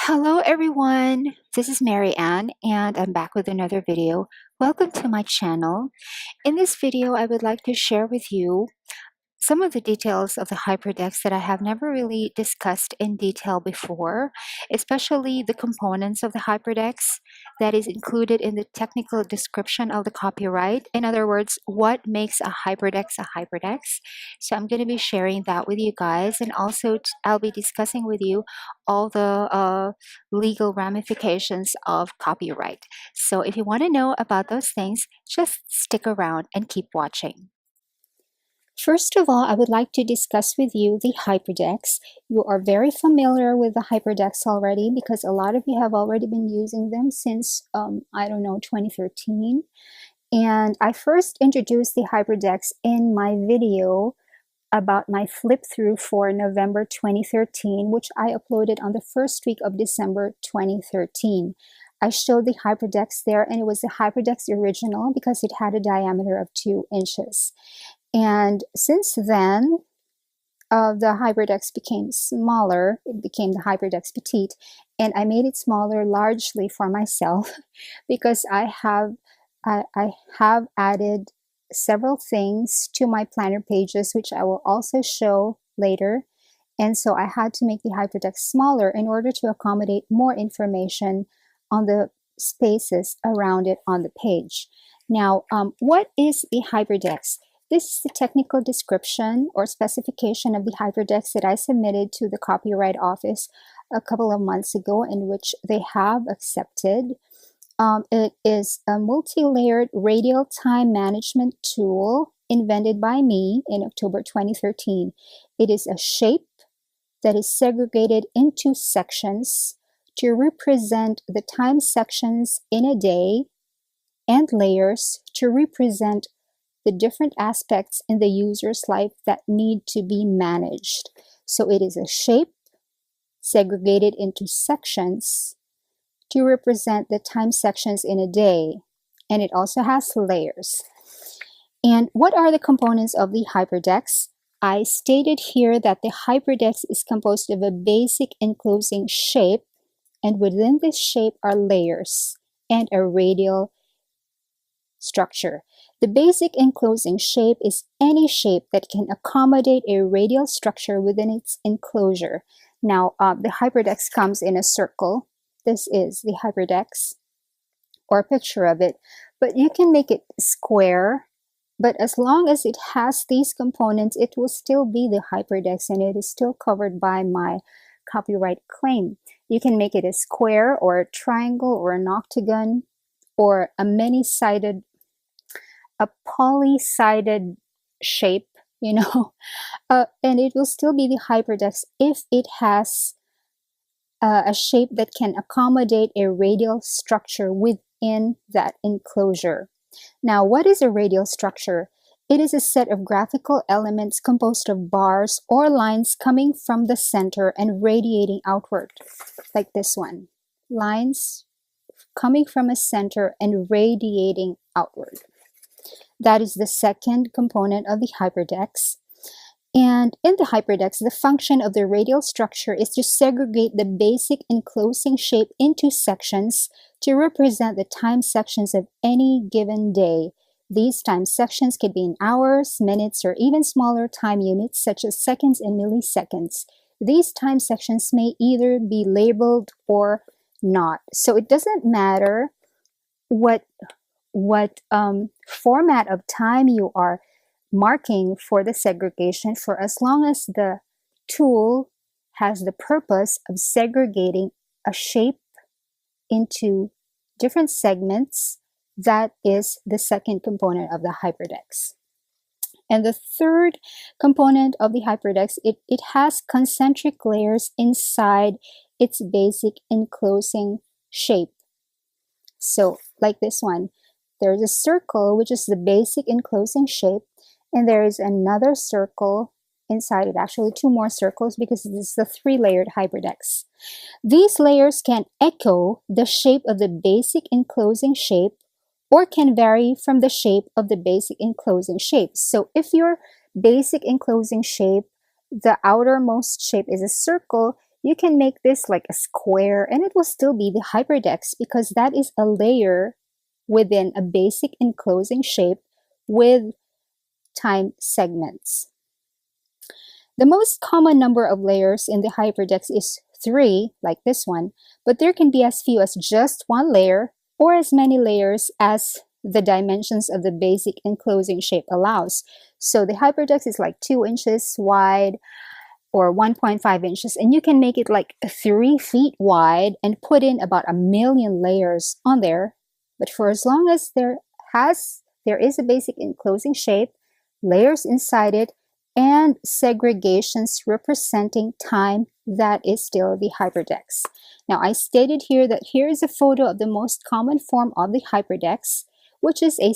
Hello everyone, this is Mary Ann and I'm back with another video. Welcome to my channel. In this video, I would like to share with you some of the details of the Hyperdex that I have never really discussed in detail before, especially the components of the Hyperdex that is included in the technical description of the copyright. In other words, what makes a Hyperdex a Hyperdex. So I'm going to be sharing that with you guys, and also I'll be discussing with you all the legal ramifications of copyright. So if you want to know about those things, just stick around and keep watching. First of all, I would like to discuss with you the Hyperdex. You are very familiar with the Hyperdex already because a lot of you have already been using them since, 2013. And I first introduced the Hyperdex in my video about my flip through for November 2013, which I uploaded on the first week of December 2013. I showed the Hyperdex there, and it was the Hyperdex original because it had a diameter of 2 inches. And since then, the Hyperdex became smaller. It became the Hyperdex Petite, and I made it smaller largely for myself because I have added several things to my planner pages, which I will also show later. And so I had to make the Hyperdex smaller in order to accommodate more information on the spaces around it on the page. Now, what is the Hyperdex? This is the technical description or specification of the Hyperdex that I submitted to the Copyright Office a couple of months ago, in which they have accepted. It is a multi-layered radial time management tool invented by me in October 2013. It is a shape that is segregated into sections to represent the time sections in a day, and layers to represent the different aspects in the user's life that need to be managed. So it is a shape segregated into sections to represent the time sections in a day, and it also has layers. And what are the components of the Hyperdex? I stated here that the Hyperdex is composed of a basic enclosing shape, and within this shape are layers and a radial structure. The basic enclosing shape is any shape that can accommodate a radial structure within its enclosure. Now, the Hyperdex comes in a circle. This is the Hyperdex, or a picture of it, but you can make it square. But as long as it has these components, it will still be the Hyperdex, and it is still covered by my copyright claim. You can make it a square or a triangle or an octagon or a many-sided, a poly-sided shape, and it will still be the Hyperdex if it has a shape that can accommodate a radial structure within that enclosure. Now, what is a radial structure? It is a set of graphical elements composed of bars or lines coming from the center and radiating outward, like this one. Lines coming from a center and radiating outward. That is the second component of the Hyperdex. And in the Hyperdex, the function of the radial structure is to segregate the basic enclosing shape into sections to represent the time sections of any given day. These time sections can be in hours, minutes, or even smaller time units such as seconds and milliseconds. These time sections may either be labeled or not. So it doesn't matter what format of time you are marking for the segregation, for as long as the tool has the purpose of segregating a shape into different segments. That is the second component of the Hyperdex. And the third component of the Hyperdex, it has concentric layers inside its basic enclosing shape. So like this one, there's a circle, which is the basic enclosing shape, and there is another circle inside it, actually two more circles, because this is the 3-layered Hyperdex. These layers can echo the shape of the basic enclosing shape or can vary from the shape of the basic enclosing shape. So if your basic enclosing shape, the outermost shape is a circle, you can make this like a square and it will still be the Hyperdex because that is a layer within a basic enclosing shape with time segments. The most common number of layers in the Hyperdex is 3, like this one, but there can be as few as just 1 layer or as many layers as the dimensions of the basic enclosing shape allows. So the Hyperdex is like 2 inches wide or 1.5 inches, and you can make it like 3 feet wide and put in about 1,000,000 layers on there. But for as long as there is a basic enclosing shape, layers inside it, and segregations representing time, that is still the Hyperdex. Now, I stated here that here is a photo of the most common form of the Hyperdex, which is a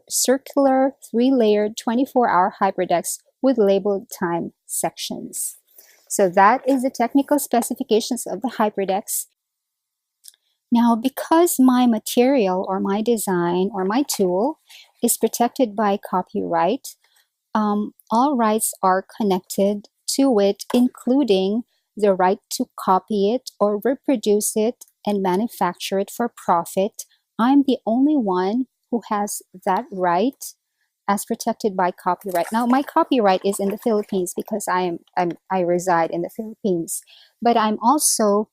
circular 3-layered 24-hour Hyperdex with labeled time sections. So that is the technical specifications of the Hyperdex. Now, because my material or my design or my tool is protected by copyright, all rights are connected to it, including the right to copy it or reproduce it and manufacture it for profit. I'm the only one who has that right as protected by copyright. Now, my copyright is in the Philippines because I reside in the Philippines, but I'm also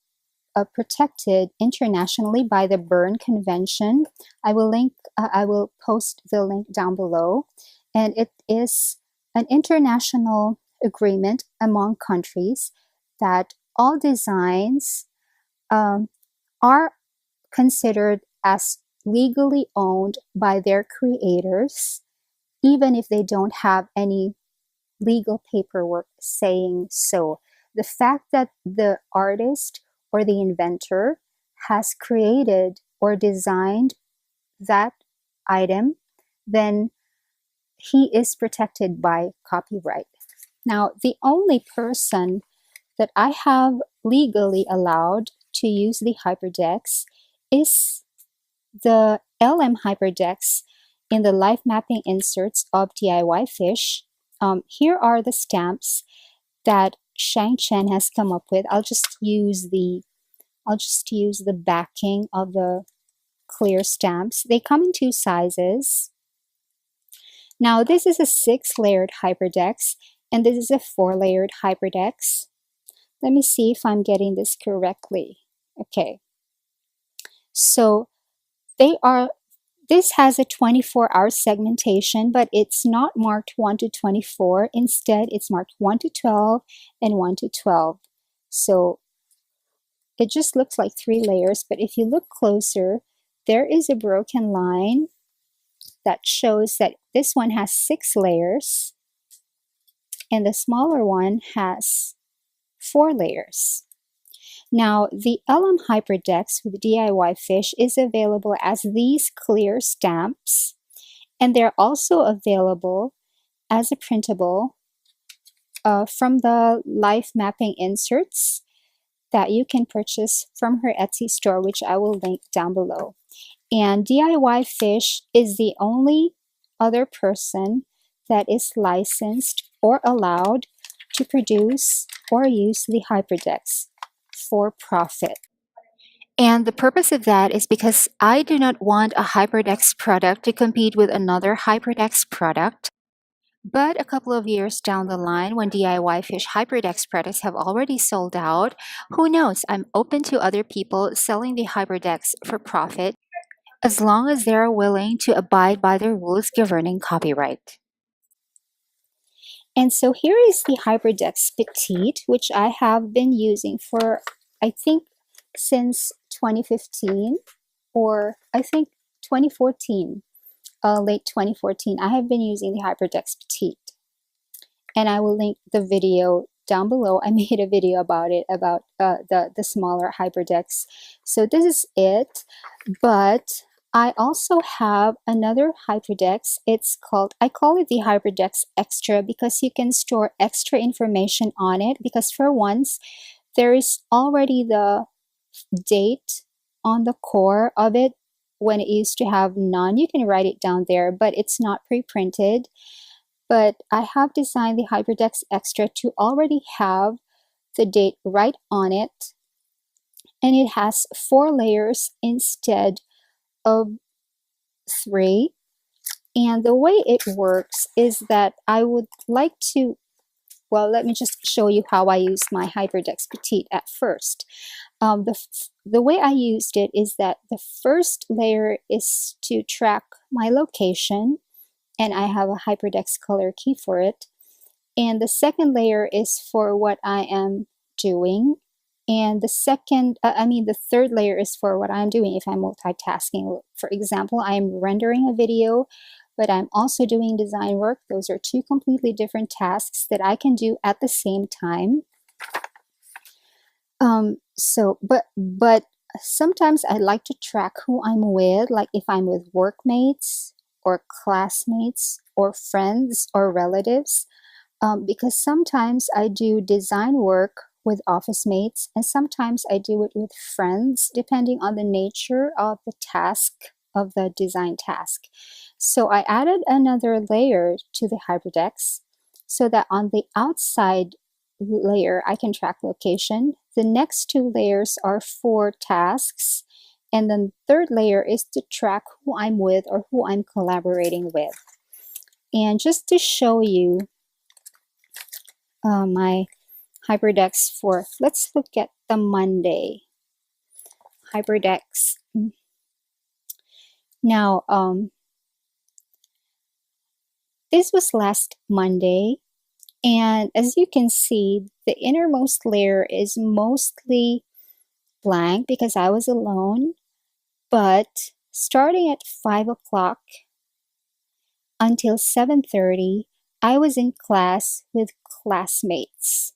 protected internationally by the Berne Convention. I will post the link down below, and it is an international agreement among countries that all designs are considered as legally owned by their creators, even if they don't have any legal paperwork saying so. The fact that the artist or the inventor has created or designed that item, then he is protected by copyright. Now, the only person that I have legally allowed to use the Hyperdex is the LM-Hyperdex in the life mapping inserts of DIY Fish. Here are the stamps that Shang Chen has come up with. I'll just use the backing of the clear stamps. They come in 2 sizes. Now, this is a 6-layered Hyperdex, and this is a 4-layered Hyperdex. Let me see if I'm getting this correctly. Okay. So this has a 24-hour segmentation, but it's not marked 1 to 24. Instead, it's marked 1 to 12 and 1 to 12. So it just looks like 3 layers, but if you look closer, there is a broken line that shows that this one has 6 layers and the smaller one has 4 layers. Now, the LM-Hyperdex with DIY Fish is available as these clear stamps, and they're also available as a printable from the life mapping inserts that you can purchase from her Etsy store, which I will link down below. And DIY Fish is the only other person that is licensed or allowed to produce or use the Hyperdex for profit. And the purpose of that is because I do not want a Hyperdex product to compete with another Hyperdex product. But a couple of years down the line, when DIY Fish Hyperdex products have already sold out, who knows? I'm open to other people selling the Hyperdex for profit as long as they're willing to abide by the rules governing copyright. And so here is the Hyperdex Petite, which I have been using for, I think, since 2015, or I think 2014, late 2014. I have been using the Hyperdex Petite. And I will link the video down below. I made a video about it, about the smaller Hyperdex. So this is it, but I also have another Hyperdex. I call it the Hyperdex Extra because you can store extra information on it, because for once, there is already the date on the core of it. When it used to have none, you can write it down there, but it's not pre-printed. But I have designed the Hyperdex Extra to already have the date right on it, and it has 4 layers instead of 3. And the way it works is that I would like to, well, let me just show you how I used my Hyperdex Petite at first. The way I used it is that the first layer is to track my location, and I have a Hyperdex color key for it. And the second layer is for what I am doing. And the third layer is for what I'm doing if I'm multitasking. For example, I'm rendering a video, but I'm also doing design work. Those are 2 completely different tasks that I can do at the same time. But sometimes I like to track who I'm with, like if I'm with workmates or classmates or friends or relatives, because sometimes I do design work with office mates and sometimes I do it with friends, depending on the nature of the task, of the design task. So I added another layer to the Hyperdex so that on the outside layer I can track location. The next 2 layers are for tasks, and then the third layer is to track who I'm with or who I'm collaborating with. And just to show you my Hyperdex for, let's look at the Monday Hyperdex. Now, this was last Monday, and as you can see, the innermost layer is mostly blank because I was alone, but starting at 5 o'clock until 7:30, I was in class with classmates.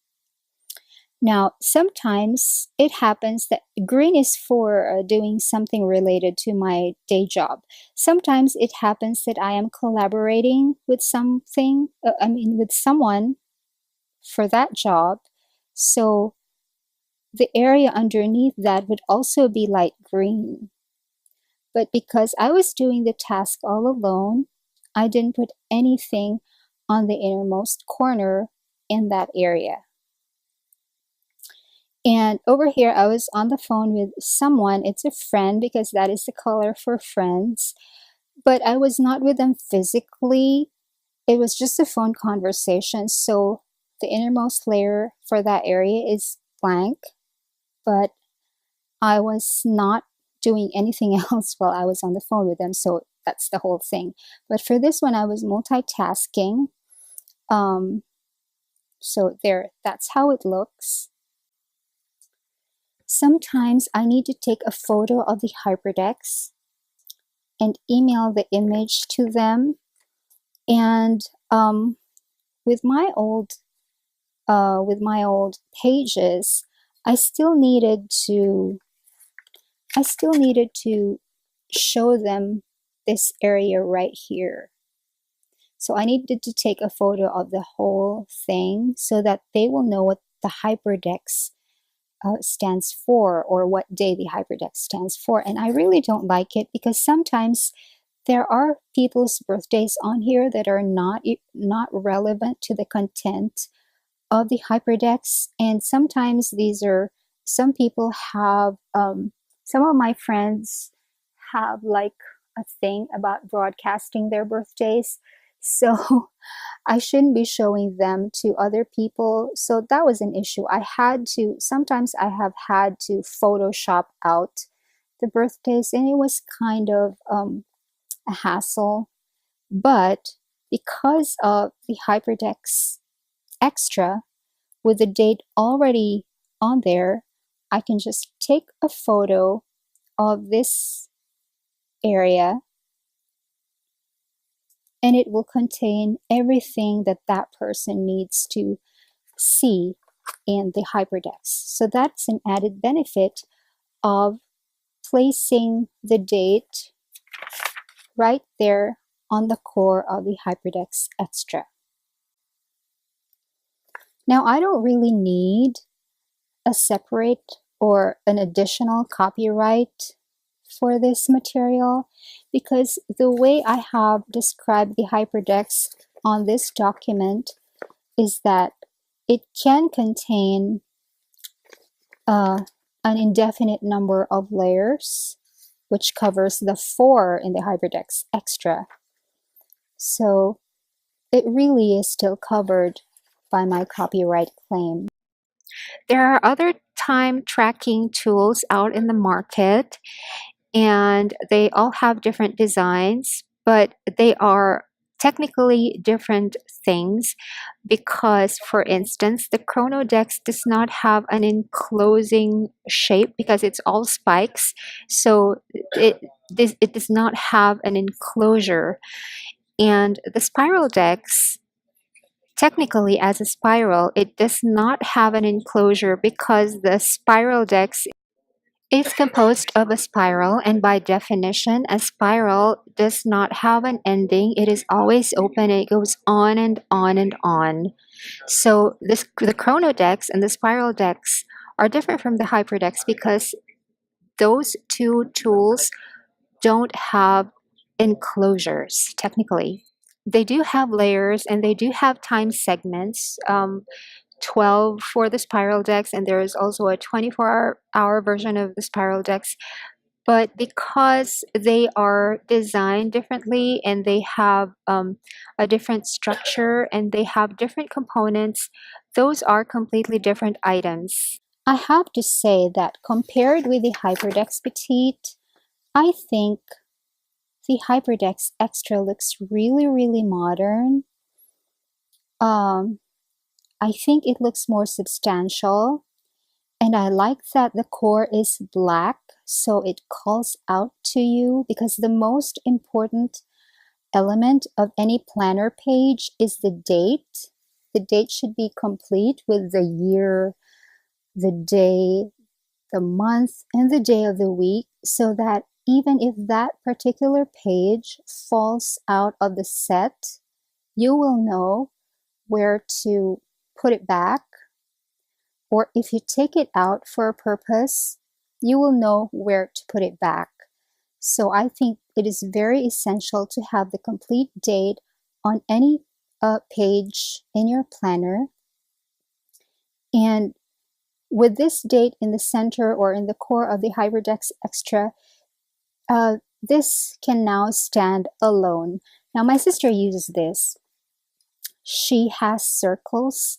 Now, sometimes it happens that green is for doing something related to my day job. Sometimes it happens that I am collaborating with with someone for that job. So the area underneath that would also be light green. But because I was doing the task all alone, I didn't put anything on the innermost corner in that area. And over here, I was on the phone with someone. It's a friend because that is the color for friends. But I was not with them physically. It was just a phone conversation. So the innermost layer for that area is blank. But I was not doing anything else while I was on the phone with them. So that's the whole thing. But for this one, I was multitasking. So there, that's how it looks. Sometimes I need to take a photo of the Hyperdex and email the image to them. And with my old pages, I still needed to show them this area right here. So I needed to take a photo of the whole thing so that they will know what the Hyperdex stands for, or what day the Hyperdex stands for. And I really don't like it because sometimes there are people's birthdays on here that are not relevant to the content of the Hyperdex. And sometimes some people have, some of my friends have like a thing about broadcasting their birthdays. So I shouldn't be showing them to other people. So that was an issue. Sometimes I have had to Photoshop out the birthdays, and it was kind of a hassle. But because of the Hyperdex Extra, with the date already on there, I can just take a photo of this area and it will contain everything that that person needs to see in the Hyperdex. So that's an added benefit of placing the date right there on the core of the Hyperdex Extra. Now, I don't really need a separate or an additional copyright for this material because the way I have described the Hyperdex on this document is that it can contain uh, an indefinite number of layers, which covers the 4 in the HyperDex Extra. So it really is still covered by my copyright claim. There are other time tracking tools out in the market, and they all have different designs, but they are technically different things because, for instance, the Chronodex does not have an enclosing shape because it's all spikes, so it does not have an enclosure. And the Spiral Dex, technically as a spiral, it does not have an enclosure because the Spiral Dex is composed of a spiral, and by definition, a spiral does not have an ending. It is always open. It goes on and on and on. So the Chronodex and the Spiral Dex are different from the HyperDex because those two tools don't have enclosures, technically. They do have layers and they do have time segments. 12 for the Spiral Dex, and there is also a 24-hour version of the Spiral Dex. But because they are designed differently and they have a different structure and they have different components, those are completely different items. I have to say that compared with the HyperDex Petite, I think the HyperDex Extra looks really, really modern. I think it looks more substantial, and I like that the core is black, so it calls out to you, because the most important element of any planner page is the date. The date should be complete with the year, the day, the month, and the day of the week, so that even if that particular page falls out of the set, you will know where to put it back, or if you take it out for a purpose, you will know where to put it back. So I think it is very essential to have the complete date on any page in your planner. And with this date in the center or in the core of the HyperDex Extra, this can now stand alone. Now my sister uses this. She has circles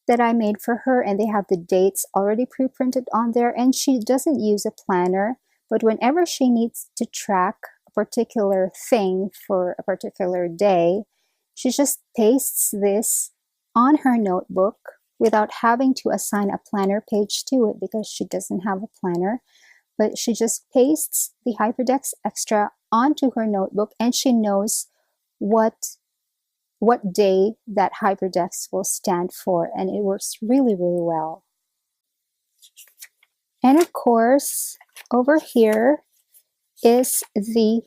that I made for her, and they have the dates already pre-printed on there, and she doesn't use a planner, but whenever she needs to track a particular thing for a particular day, she just pastes this on her notebook without having to assign a planner page to it because she doesn't have a planner, but she just pastes the HyperDex Extra onto her notebook, and she knows what day that HyperDex will stand for, and it works really, really well. And of course, over here is the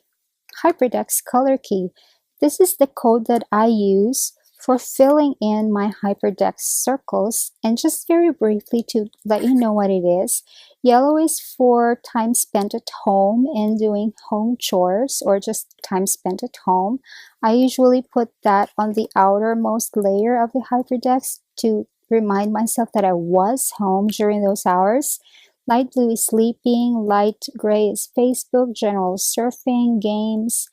HyperDex color key. This is the code that I use for filling in my HyperDex circles. And just very briefly to let you know what it is, yellow is for time spent at home and doing home chores, or just time spent at home. I usually put that on the outermost layer of the HyperDex to remind myself that I was home during those hours. Light blue is sleeping, light gray is Facebook, general surfing, games.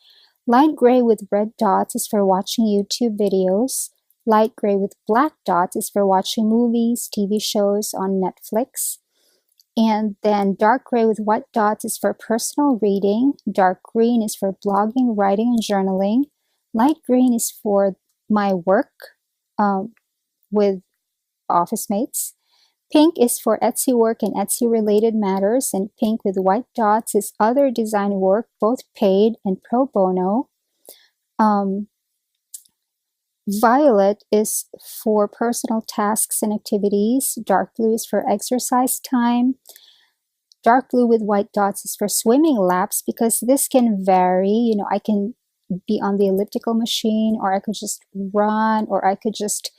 Light gray with red dots is for watching YouTube videos. Light gray with black dots is for watching movies, TV shows on Netflix. And then dark gray with white dots is for personal reading. Dark green is for blogging, writing, and journaling. Light green is for my work with office mates. Pink is for Etsy work and Etsy related matters, and pink with white dots is other design work, both paid and pro bono. Violet is for personal tasks and activities. Dark blue is for exercise time. Dark blue with white dots is for swimming laps, because this can vary. You know, I can be on the elliptical machine, or I could just run, or I could just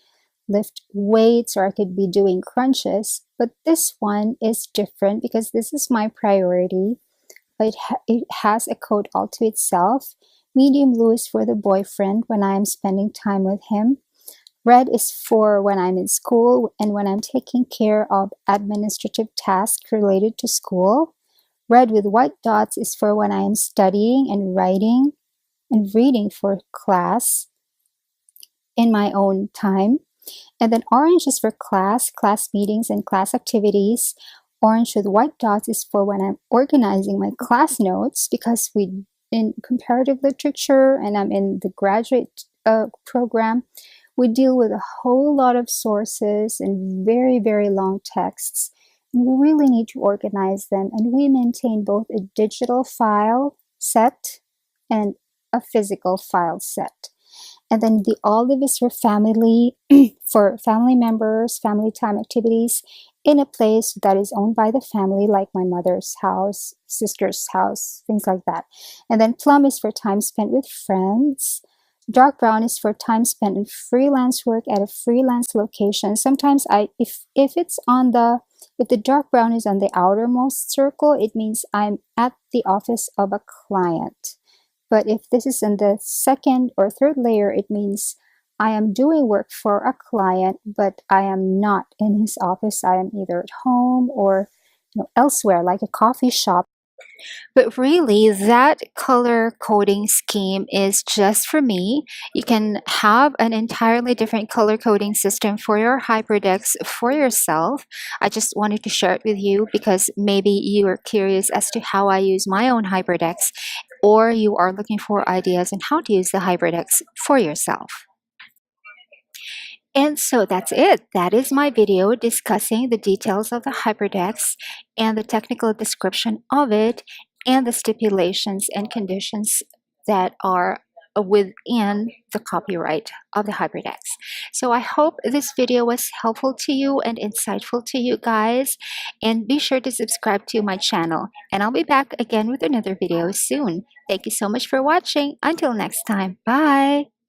lift weights, or I could be doing crunches. But this one is different because this is my priority. It has a code all to itself. Medium blue is for the boyfriend when I am spending time with him. Red is for when I'm in school and when I'm taking care of administrative tasks related to school. Red with white dots is for when I am studying and writing and reading for class in my own time. And then orange is for class meetings, and class activities. Orange with white dots is for when I'm organizing my class notes, because we in comparative literature and I'm in the graduate program, we deal with a whole lot of sources and very, very long texts. And we really need to organize them. And we maintain both a digital file set and a physical file set. And then the olive is for family, for family members, family time activities in a place that is owned by the family, like my mother's house, sister's house, things like that. And then plum is for time spent with friends. Dark brown is for time spent in freelance work at a freelance location. Sometimes if it's on if the dark brown is on the outermost circle, it means I'm at the office of a client. But if this is in the second or third layer, it means I am doing work for a client, but I am not in his office. I am either at home or elsewhere, like a coffee shop. But really, that color coding scheme is just for me. You can have an entirely different color coding system for your HyperDex for yourself. I just wanted to share it with you because maybe you are curious as to how I use my own HyperDex, or you are looking for ideas on how to use the HyperDex for yourself. And so that's it. That is my video discussing the details of the hypertext and the technical description of it and the stipulations and conditions that are within the copyright of the hypertext. So I hope this video was helpful to you and insightful to you guys. And be sure to subscribe to my channel. And I'll be back again with another video soon. Thank you so much for watching. Until next time. Bye.